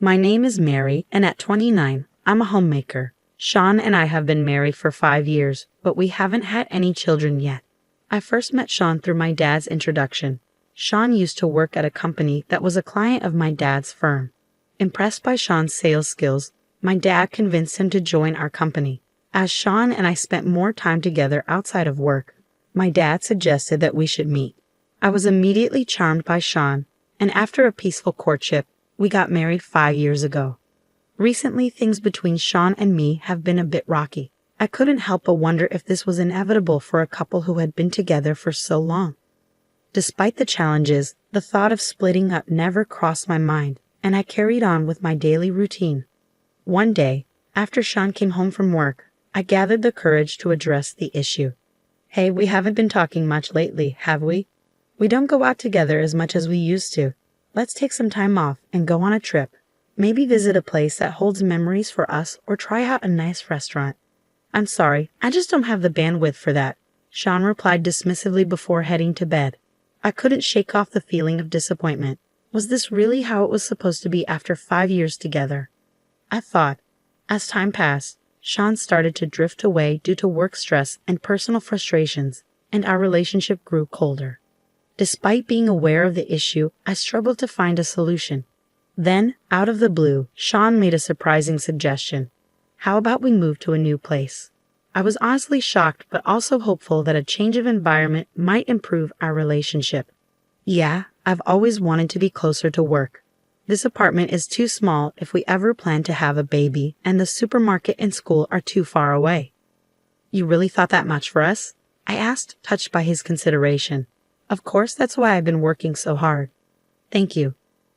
My name is Mary, and at 29, I'm a homemaker. Sean and I have been married for 5 years, but we haven't had any children yet. I first met Sean through my dad's introduction. Sean used to work at a company that was a client of my dad's firm. Impressed by Sean's sales skills, my dad convinced him to join our company. As Sean and I spent more time together outside of work, my dad suggested that we should meet. I was immediately charmed by Sean, and after a peaceful courtship, we got married 5 years ago. Recently, things between Sean and me have been a bit rocky. I couldn't help but wonder if this was inevitable for a couple who had been together for so long. Despite the challenges, the thought of splitting up never crossed my mind, and I carried on with my daily routine. One day, after Sean came home from work, I gathered the courage to address the issue. "Hey, we haven't been talking much lately, have we? We don't go out together as much as we used to. Let's take some time off and go on a trip. Maybe visit a place that holds memories for us or try out a nice restaurant." "I'm sorry, I just don't have the bandwidth for that," Sean replied dismissively before heading to bed. I couldn't shake off the feeling of disappointment. Was this really how it was supposed to be after 5 years together? I thought. As time passed, Sean started to drift away due to work stress and personal frustrations, and our relationship grew colder. Despite being aware of the issue, I struggled to find a solution. Then, out of the blue, Sean made a surprising suggestion. "How about we move to a new place?" I was honestly shocked, but also hopeful that a change of environment might improve our relationship. "Yeah, I've always wanted to be closer to work. This apartment is too small if we ever plan to have a baby, and the supermarket and school are too far away." "You really thought that much for us?" I asked, touched by his consideration. "Of course, that's why I've been working so hard." "Thank you.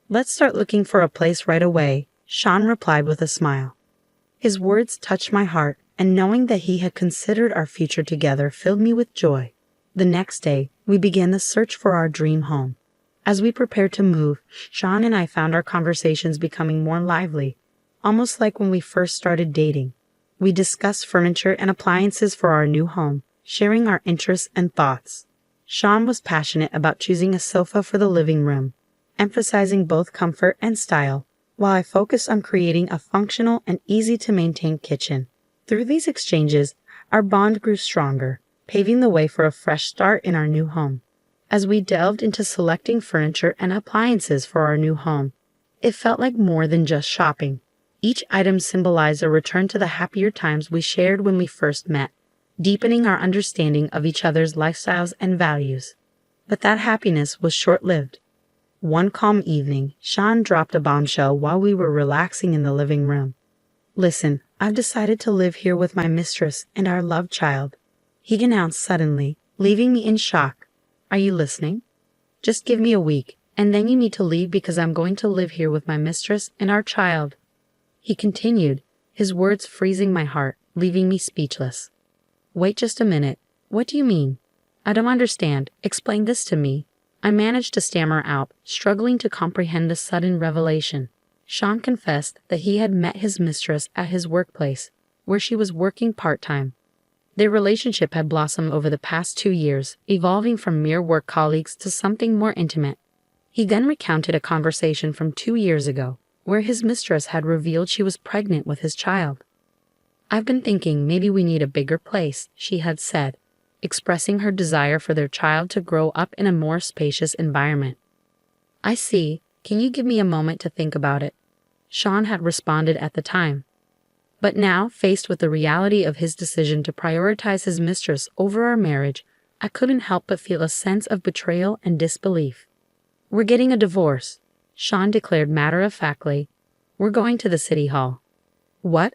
Let's start looking for a place right away," Sean replied with a smile. His words touched my heart, and knowing that he had considered our future together filled me with joy. The next day, we began the search for our dream home. As we prepared to move, Sean and I found our conversations becoming more lively, almost like when we first started dating. We discussed furniture and appliances for our new home, sharing our interests and thoughts. Sean was passionate about choosing a sofa for the living room, emphasizing both comfort and style, while I focused on creating a functional and easy-to-maintain kitchen. Through these exchanges, our bond grew stronger, paving the way for a fresh start in our new home. As we delved into selecting furniture and appliances for our new home, it felt like more than just shopping. Each item symbolized a return to the happier times we shared when we first met, deepening our understanding of each other's lifestyles and values. But that happiness was short-lived. One calm evening, Sean dropped a bombshell while we were relaxing in the living room. "Listen, I've decided to live here with my mistress and our love child," he announced suddenly, leaving me in shock. "Are you listening? Just give me a week, and then you need to leave because I'm going to live here with my mistress and our child." He continued, his words freezing my heart, leaving me speechless. "Wait just a minute. What do you mean? I don't understand. Explain this to me." I managed to stammer out, struggling to comprehend the sudden revelation. Sean confessed that he had met his mistress at his workplace, where she was working part-time. Their relationship had blossomed over the past 2 years, evolving from mere work colleagues to something more intimate. He then recounted a conversation from 2 years ago, where his mistress had revealed she was pregnant with his child. "I've been thinking maybe we need a bigger place," she had said, expressing her desire for their child to grow up in a more spacious environment. "I see. Can you give me a moment to think about it?" Sean had responded at the time. But now, faced with the reality of his decision to prioritize his mistress over our marriage, I couldn't help but feel a sense of betrayal and disbelief. "We're getting a divorce," Sean declared matter-of-factly. "We're going to the city hall." "What?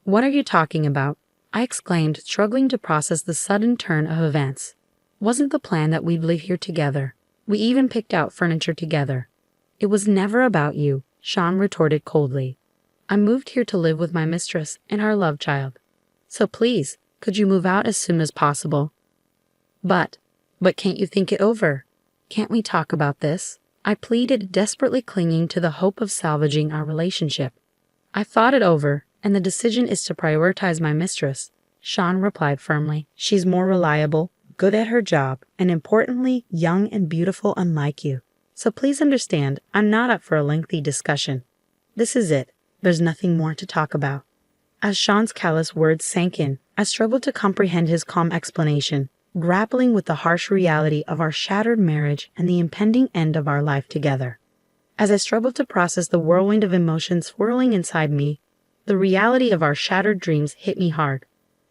What are you talking about?" I exclaimed, struggling to process the sudden turn of events. "Wasn't the plan that we'd live here together? We even picked out furniture together." "It was never about you," Sean retorted coldly. "I moved here to live with my mistress and our love child. So please, could you move out as soon as possible?" But can't you think it over? Can't we talk about this?" I pleaded, desperately clinging to the hope of salvaging our relationship. "I thought it over, and the decision is to prioritize my mistress," Sean replied firmly. "She's more reliable, good at her job, and importantly, young and beautiful unlike you. So please understand, I'm not up for a lengthy discussion." This is it. There's nothing more to talk about. As Sean's callous words sank in, I struggled to comprehend his calm explanation, grappling with the harsh reality of our shattered marriage and the impending end of our life together. As I struggled to process the whirlwind of emotions swirling inside me, the reality of our shattered dreams hit me hard.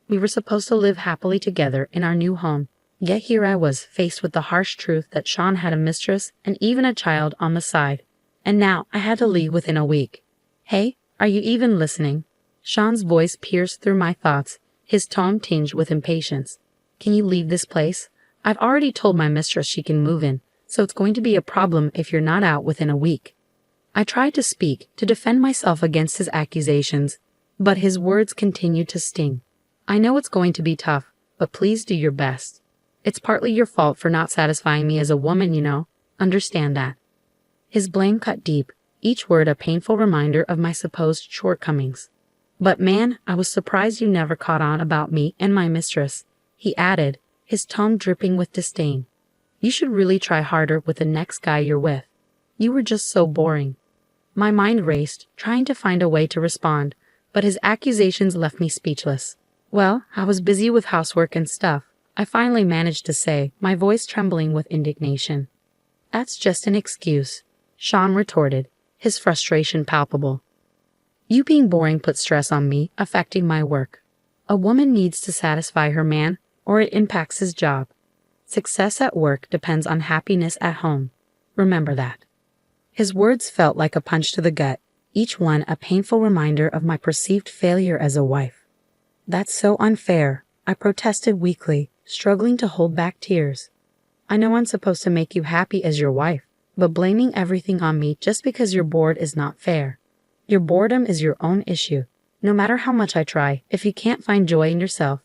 We were supposed to live happily together in our new home, yet here I was faced with the harsh truth that Sean had a mistress and even a child on the side. And now I had to leave within a week. Hey, are you even listening? Sean's voice pierced through my thoughts, his tone tinged with impatience. Can you leave this place? I've already told my mistress she can move in, so it's going to be a problem if you're not out within a week. I tried to speak, to defend myself against his accusations, but his words continued to sting. I know it's going to be tough, but please do your best. It's partly your fault for not satisfying me as a woman, you know. Understand that. His blame cut deep, each word a painful reminder of my supposed shortcomings. But man, I was surprised you never caught on about me and my mistress, he added, his tone dripping with disdain. You should really try harder with the next guy you're with. You were just so boring. My mind raced, trying to find a way to respond, but his accusations left me speechless. Well, I was busy with housework and stuff, I finally managed to say, my voice trembling with indignation. That's just an excuse, Sean retorted, his frustration palpable. You being boring put stress on me, affecting my work. A woman needs to satisfy her man, or it impacts his job. Success at work depends on happiness at home. Remember that. His words felt like a punch to the gut, each one a painful reminder of my perceived failure as a wife. That's so unfair, I protested weakly, struggling to hold back tears. I know I'm supposed to make you happy as your wife, but blaming everything on me just because you're bored is not fair. Your boredom is your own issue. No matter how much I try, if you can't find joy in yourself,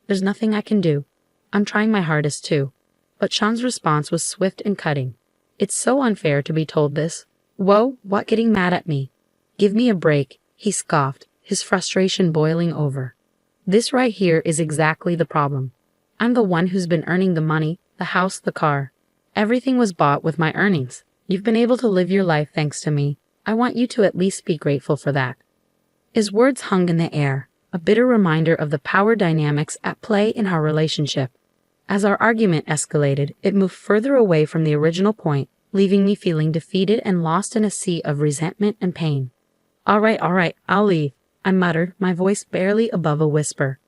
there's nothing I can do. I'm trying my hardest too. But Sean's response was swift and cutting. It's so unfair to be told this. Whoa, what getting mad at me? Give me a break, he scoffed, his frustration boiling over. This right here is exactly the problem. I'm the one who's been earning the money, the house, the car. Everything was bought with my earnings. You've been able to live your life thanks to me. I want you to at least be grateful for that. His words hung in the air, a bitter reminder of the power dynamics at play in our relationship. As our argument escalated, it moved further away from the original point, leaving me feeling defeated and lost in a sea of resentment and pain. All right, I'll leave, I muttered, my voice barely above a whisper.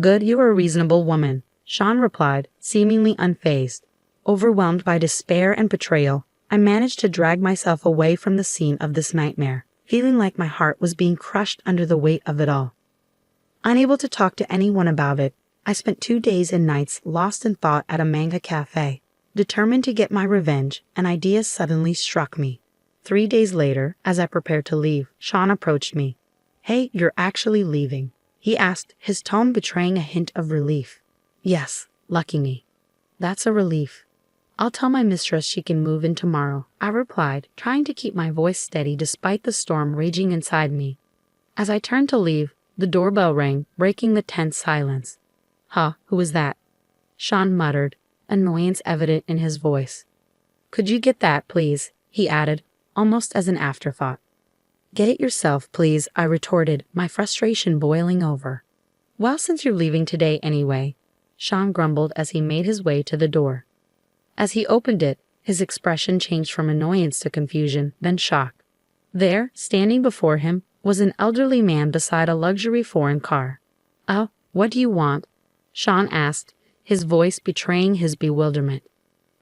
Good, you're a reasonable woman, Sean replied, seemingly unfazed. Overwhelmed by despair and betrayal, I managed to drag myself away from the scene of this nightmare, feeling like my heart was being crushed under the weight of it all. Unable to talk to anyone about it, I spent 2 days and nights lost in thought at a manga cafe. Determined to get my revenge, an idea suddenly struck me. 3 days later, as I prepared to leave, Sean approached me. Hey, you're actually leaving? He asked, his tone betraying a hint of relief. Yes, lucky me. That's a relief. I'll tell my mistress she can move in tomorrow, I replied, trying to keep my voice steady despite the storm raging inside me. As I turned to leave, the doorbell rang, breaking the tense silence. Huh, who was that? Sean muttered, annoyance evident in his voice. Could you get that, please? He added, almost as an afterthought. Get it yourself, please, I retorted, my frustration boiling over. Well, since you're leaving today anyway, Sean grumbled as he made his way to the door. As he opened it, his expression changed from annoyance to confusion, then shock. There, standing before him, was an elderly man beside a luxury foreign car. Oh, what do you want? Sean asked, his voice betraying his bewilderment.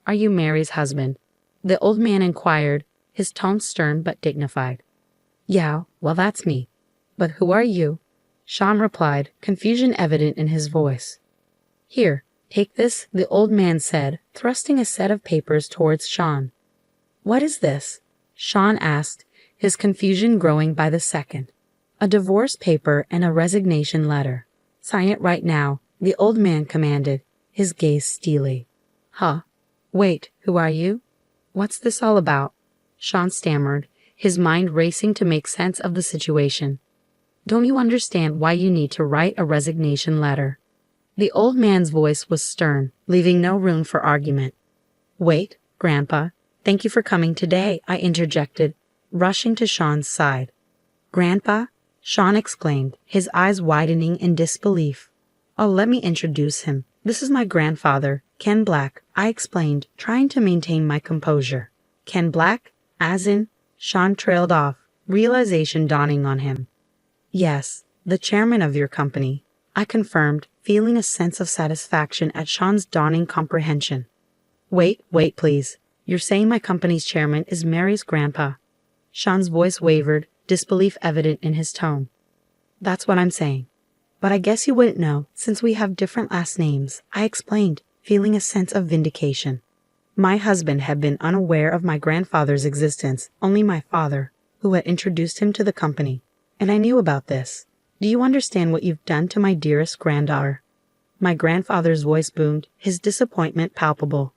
Are you Mary's husband? The old man inquired, his tone stern but dignified. Yeah, well that's me. But who are you? Sean replied, confusion evident in his voice. Here, take this, the old man said, thrusting a set of papers towards Sean. What is this? Sean asked, his confusion growing by the second. A divorce paper and a resignation letter. Sign it right now, the old man commanded, his gaze steely. Huh? Wait, who are you? What's this all about? Sean stammered, his mind racing to make sense of the situation. Don't you understand why you need to write a resignation letter? The old man's voice was stern, leaving no room for argument. Wait, Grandpa, thank you for coming today, I interjected, rushing to Sean's side. Grandpa? Sean exclaimed, his eyes widening in disbelief. Oh, let me introduce him. This is my grandfather, Ken Black, I explained, trying to maintain my composure. Ken Black? As in? Sean trailed off, realization dawning on him. Yes, the chairman of your company, I confirmed, feeling a sense of satisfaction at Sean's dawning comprehension. Wait, please. You're saying my company's chairman is Mary's grandpa? Sean's voice wavered, disbelief evident in his tone. That's what I'm saying. But I guess you wouldn't know, since we have different last names, I explained, feeling a sense of vindication. My husband had been unaware of my grandfather's existence, only my father, who had introduced him to the company. And I knew about this. Do you understand what you've done to my dearest granddaughter? My grandfather's voice boomed, his disappointment palpable.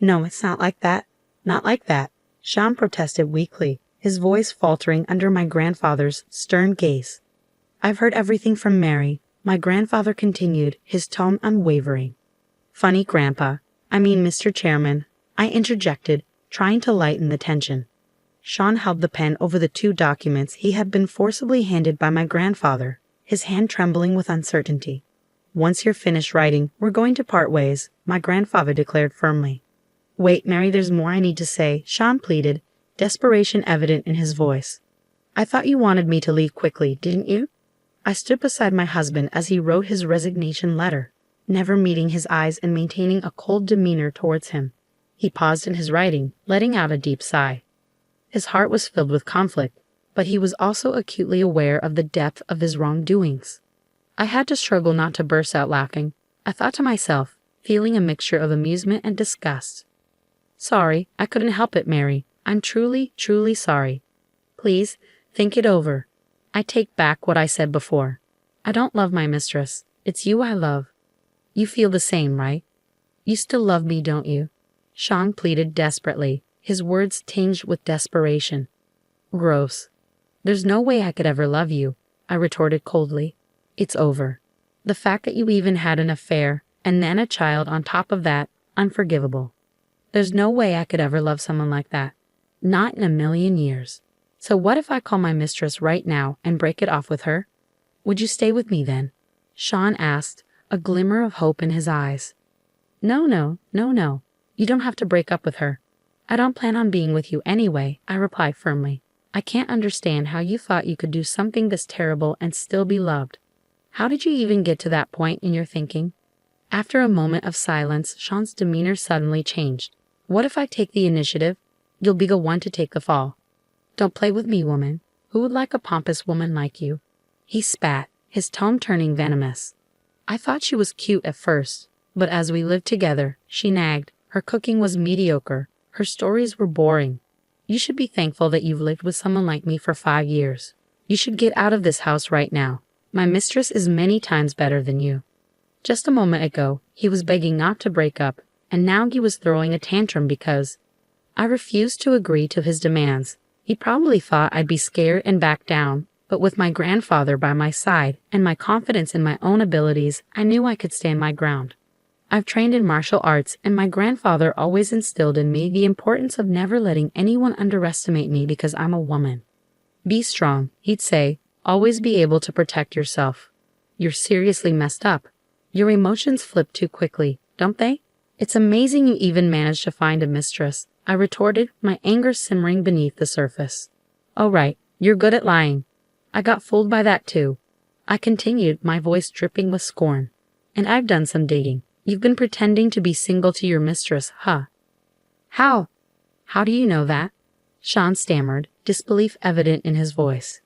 No, it's not like that. Not like that, Sean protested weakly, his voice faltering under my grandfather's stern gaze. I've heard everything from Mary, my grandfather continued, his tone unwavering. Funny, Grandpa. I mean, Mr. Chairman, I interjected, trying to lighten the tension. Sean held the pen over the 2 documents he had been forcibly handed by my grandfather, his hand trembling with uncertainty. Once you're finished writing, we're going to part ways, my grandfather declared firmly. Wait, Mary, there's more I need to say, Sean pleaded, desperation evident in his voice. I thought you wanted me to leave quickly, didn't you? I stood beside my husband as he wrote his resignation letter, never meeting his eyes and maintaining a cold demeanor towards him. He paused in his writing, letting out a deep sigh. His heart was filled with conflict, but he was also acutely aware of the depth of his wrongdoings. I had to struggle not to burst out laughing. I thought to myself, feeling a mixture of amusement and disgust. Sorry, I couldn't help it, Mary. I'm truly, truly sorry. Please, think it over. I take back what I said before. I don't love my mistress. It's you I love. You feel the same, right? You still love me, don't you? Sean pleaded desperately, his words tinged with desperation. Gross. There's no way I could ever love you, I retorted coldly. It's over. The fact that you even had an affair, and then a child on top of that, unforgivable. There's no way I could ever love someone like that. Not in a million years. So what if I call my mistress right now and break it off with her? Would you stay with me then? Sean asked, a glimmer of hope in his eyes. No. You don't have to break up with her. I don't plan on being with you anyway, I replied firmly. I can't understand how you thought you could do something this terrible and still be loved. How did you even get to that point in your thinking? After a moment of silence, Sean's demeanor suddenly changed. What if I take the initiative? You'll be the one to take the fall. Don't play with me, woman. Who would like a pompous woman like you? He spat, his tone turning venomous. I thought she was cute at first, but as we lived together, she nagged. Her cooking was mediocre. Her stories were boring. You should be thankful that you've lived with someone like me for 5 years. You should get out of this house right now. My mistress is many times better than you. Just a moment ago, he was begging not to break up, and now he was throwing a tantrum because I refused to agree to his demands. He probably thought I'd be scared and back down, but with my grandfather by my side and my confidence in my own abilities, I knew I could stand my ground. I've trained in martial arts, and my grandfather always instilled in me the importance of never letting anyone underestimate me because I'm a woman. Be strong, he'd say. Always be able to protect yourself. You're seriously messed up. Your emotions flip too quickly, don't they? It's amazing you even managed to find a mistress, I retorted, my anger simmering beneath the surface. Oh right, you're good at lying. I got fooled by that too. I continued, my voice dripping with scorn. And I've done some dating. You've been pretending to be single to your mistress, huh? How? How do you know that? Sean stammered, disbelief evident in his voice.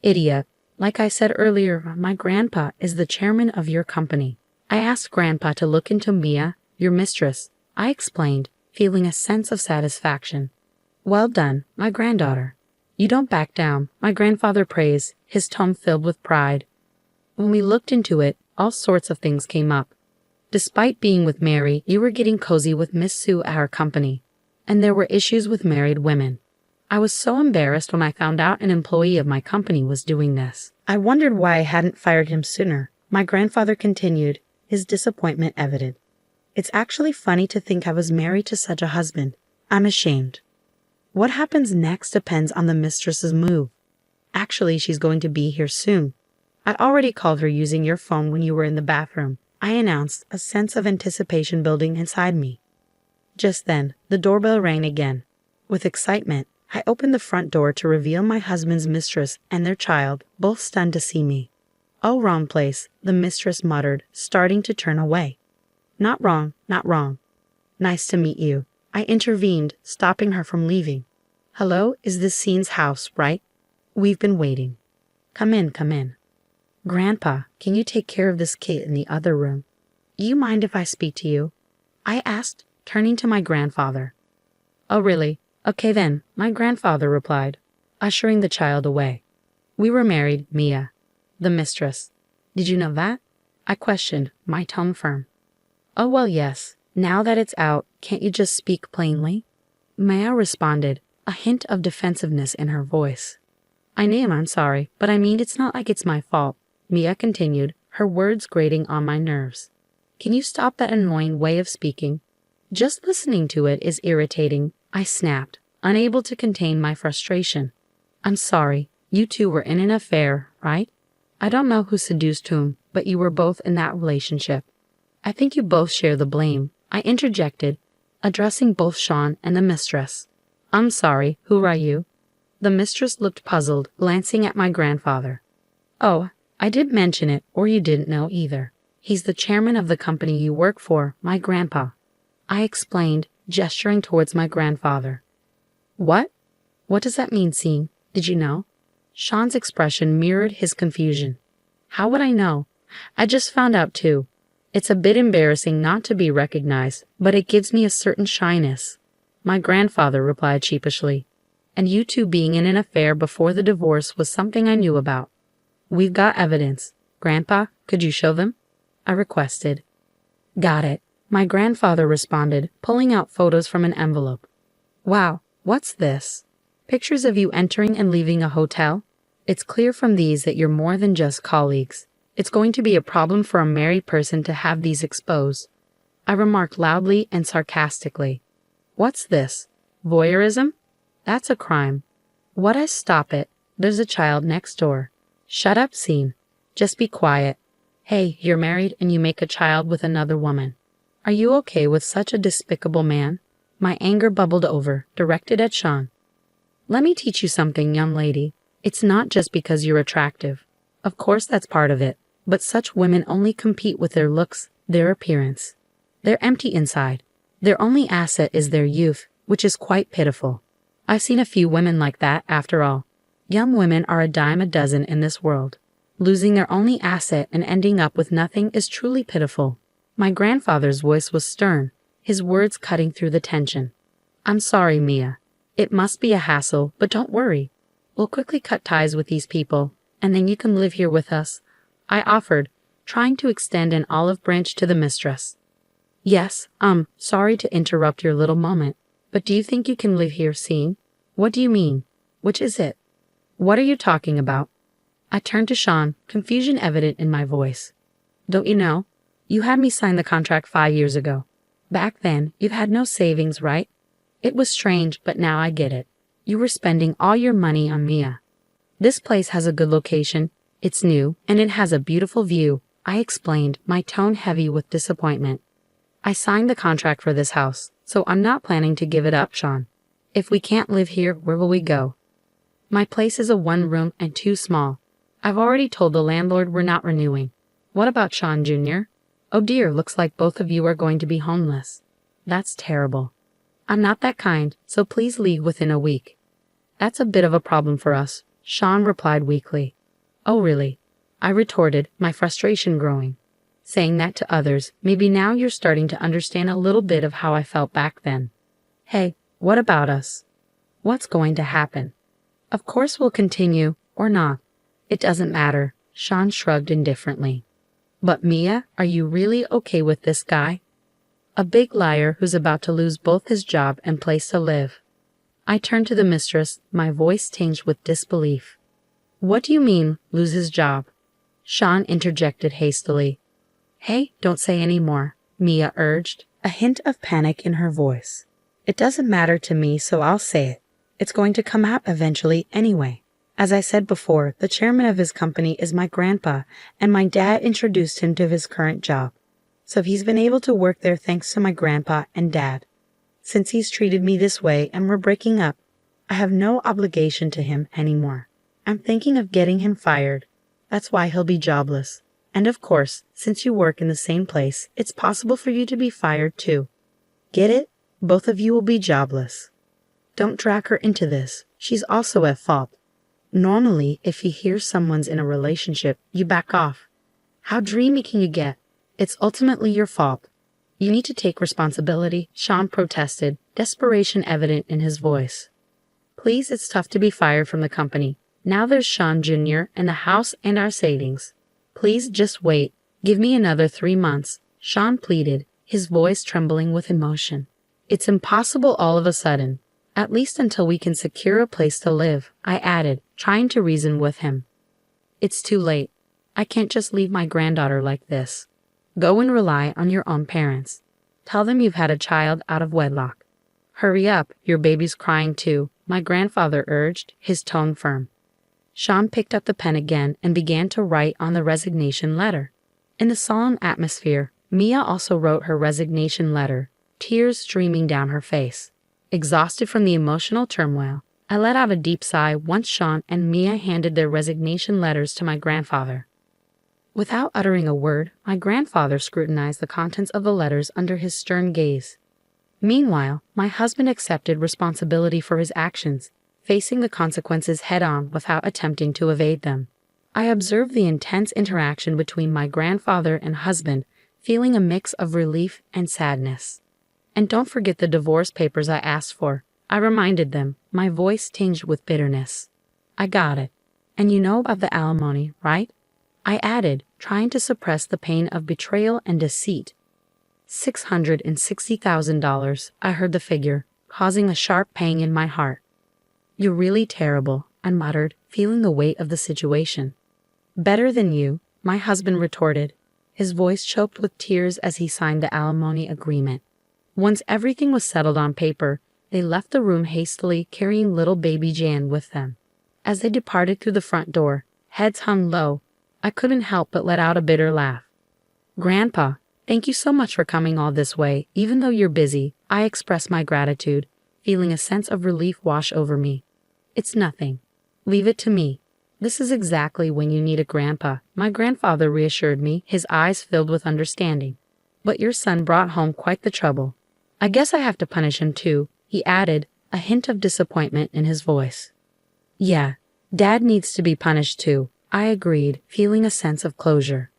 Idiot. Like I said earlier, my grandpa is the chairman of your company. I asked Grandpa to look into Mia, your mistress, I explained, feeling a sense of satisfaction. Well done, my granddaughter. You don't back down, my grandfather praised, his tone filled with pride. When we looked into it, all sorts of things came up. Despite being with Mary, you were getting cozy with Miss Sue at our company. And there were issues with married women. I was so embarrassed when I found out an employee of my company was doing this. I wondered why I hadn't fired him sooner. My grandfather continued, his disappointment evident. It's actually funny to think I was married to such a husband. I'm ashamed. What happens next depends on the mistress's move. Actually, she's going to be here soon. I already called her using your phone when you were in the bathroom, I announced, a sense of anticipation building inside me. Just then, the doorbell rang again. With excitement, I opened the front door to reveal my husband's mistress and their child, both stunned to see me. "Oh, wrong place," the mistress muttered, starting to turn away. "Not wrong, not wrong. Nice to meet you," I intervened, stopping her from leaving. "Hello, is this Scene's house, right? We've been waiting. Come in, come in. Grandpa, can you take care of this kid in the other room? You mind if I speak to you?" I asked, turning to my grandfather. "Oh, really? Okay then," my grandfather replied, ushering the child away. "We were married, Mia, the mistress. Did you know that?" I questioned, my tone firm. "Oh, well, yes. Now that it's out, can't you just speak plainly?" Mia responded, a hint of defensiveness in her voice. I'm sorry, but I mean it's not like it's my fault," Mia continued, her words grating on my nerves. "Can you stop that annoying way of speaking? Just listening to it is irritating," I snapped, unable to contain my frustration. "I'm sorry, you two were in an affair, right? I don't know who seduced whom, but you were both in that relationship. I think you both share the blame," I interjected, addressing both Sean and the mistress. "I'm sorry, who are you?" The mistress looked puzzled, glancing at my grandfather. "Oh, I did mention it, or you didn't know either. He's the chairman of the company you work for, my grandpa," I explained, gesturing towards my grandfather. "What? What does that mean, Scene? Did you know?" Sean's expression mirrored his confusion. "How would I know? I just found out too. It's a bit embarrassing not to be recognized, but it gives me a certain shyness," my grandfather replied sheepishly. "And you two being in an affair before the divorce was something I knew about. We've got evidence. Grandpa, could you show them?" I requested. "Got it," my grandfather responded, pulling out photos from an envelope. "Wow, what's this? Pictures of you entering and leaving a hotel? It's clear from these that you're more than just colleagues. It's going to be a problem for a married person to have these exposed," I remarked loudly and sarcastically. "What's this? Voyeurism? That's a crime." "What? I stop it. There's a child next door." "Shut up, Scene. Just be quiet. Hey, you're married and you make a child with another woman. Are you okay with such a despicable man?" My anger bubbled over, directed at Sean. "Let me teach you something, young lady. It's not just because you're attractive. Of course that's part of it, but such women only compete with their looks, their appearance. They're empty inside. Their only asset is their youth, which is quite pitiful. I've seen a few women like that, after all. Young women are a dime a dozen in this world. Losing their only asset and ending up with nothing is truly pitiful." My grandfather's voice was stern, his words cutting through the tension. "I'm sorry, Mia. It must be a hassle, but don't worry. We'll quickly cut ties with these people, and then you can live here with us," I offered, trying to extend an olive branch to the mistress. "Yes, sorry to interrupt your little moment, but do you think you can live here, Scene? What do you mean? Which is it? What are you talking about?" I turned to Sean, confusion evident in my voice. "Don't you know? You had me sign the contract 5 years ago. Back then, you had no savings, right? It was strange, but now I get it. You were spending all your money on Mia. This place has a good location, it's new, and it has a beautiful view," I explained, my tone heavy with disappointment. "I signed the contract for this house, so I'm not planning to give it up, Sean. If we can't live here, where will we go? My place is a 1-room and too small. I've already told the landlord we're not renewing. What about Sean Jr.? Oh dear, looks like both of you are going to be homeless. That's terrible. I'm not that kind, so please leave within a week." "That's a bit of a problem for us," Sean replied weakly. "Oh really?" I retorted, my frustration growing. "Saying that to others, maybe now you're starting to understand a little bit of how I felt back then. Hey, what about us? What's going to happen? Of course we'll continue, or not. It doesn't matter," Sean shrugged indifferently. "But Mia, are you really okay with this guy? A big liar who's about to lose both his job and place to live." I turned to the mistress, my voice tinged with disbelief. "What do you mean, lose his job?" Sean interjected hastily. "Hey, don't say any more," Mia urged, a hint of panic in her voice. "It doesn't matter to me, so I'll say it. It's going to come out eventually anyway. As I said before, the chairman of his company is my grandpa, and my dad introduced him to his current job. So he's been able to work there thanks to my grandpa and dad. Since he's treated me this way and we're breaking up, I have no obligation to him anymore. I'm thinking of getting him fired. That's why he'll be jobless. And of course, since you work in the same place, it's possible for you to be fired too. Get it? Both of you will be jobless. Don't drag her into this. She's also at fault. Normally, if you hear someone's in a relationship, you back off. How dreamy can you get? It's ultimately your fault. You need to take responsibility, Sean protested, desperation evident in his voice. Please, it's tough to be fired from the company. Now there's Sean Jr. and the house and our savings. Please just wait. Give me another 3 months, Sean pleaded, his voice trembling with emotion. It's impossible all of a sudden. At least until we can secure a place to live, I added, trying to reason with him. It's too late. I can't just leave my granddaughter like this. Go and rely on your own parents. Tell them you've had a child out of wedlock. Hurry up, your baby's crying too, my grandfather urged, his tone firm. Sean picked up the pen again and began to write on the resignation letter. In the solemn atmosphere, Mia also wrote her resignation letter, tears streaming down her face. Exhausted from the emotional turmoil, I let out a deep sigh once Sean and Mia handed their resignation letters to my grandfather. Without uttering a word, my grandfather scrutinized the contents of the letters under his stern gaze. Meanwhile, my husband accepted responsibility for his actions, facing the consequences head-on without attempting to evade them. I observed the intense interaction between my grandfather and husband, feeling a mix of relief and sadness. And don't forget the divorce papers I asked for, I reminded them, my voice tinged with bitterness. I got it. And you know about the alimony, right? I added, trying to suppress the pain of betrayal and deceit. $660,000, I heard the figure, causing a sharp pang in my heart. You're really terrible, I muttered, feeling the weight of the situation. Better than you, my husband retorted, his voice choked with tears as he signed the alimony agreement. Once everything was settled on paper, they left the room hastily, carrying little baby Jan with them. As they departed through the front door, heads hung low, I couldn't help but let out a bitter laugh. Grandpa, thank you so much for coming all this way. Even though you're busy, I expressed my gratitude, feeling a sense of relief wash over me. It's nothing. Leave it to me. This is exactly when you need a grandpa, my grandfather reassured me, his eyes filled with understanding. But your son brought home quite the trouble. I guess I have to punish him too, he added, a hint of disappointment in his voice. Yeah, Dad needs to be punished too, I agreed, feeling a sense of closure.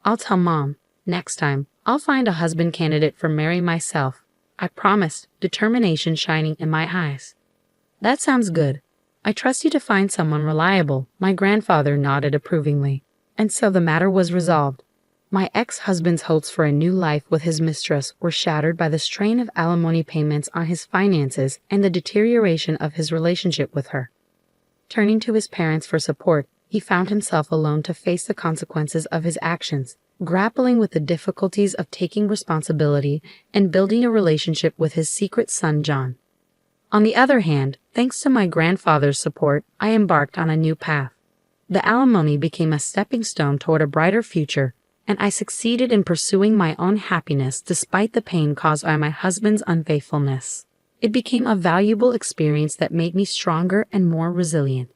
I'll tell Mom. Next time, I'll find a husband candidate for Mary myself, I promised, determination shining in my eyes. That sounds good. I trust you to find someone reliable, my grandfather nodded approvingly. And so the matter was resolved. My ex-husband's hopes for a new life with his mistress were shattered by the strain of alimony payments on his finances and the deterioration of his relationship with her. Turning to his parents for support, he found himself alone to face the consequences of his actions, grappling with the difficulties of taking responsibility and building a relationship with his secret son John. On the other hand, thanks to my grandfather's support, I embarked on a new path. The alimony became a stepping stone toward a brighter future, and I succeeded in pursuing my own happiness despite the pain caused by my husband's unfaithfulness. It became a valuable experience that made me stronger and more resilient.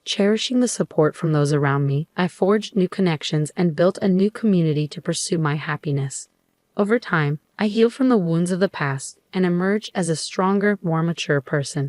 Cherishing the support from those around me, I forged new connections and built a new community to pursue my happiness. Over time, I healed from the wounds of the past and emerged as a stronger, more mature person.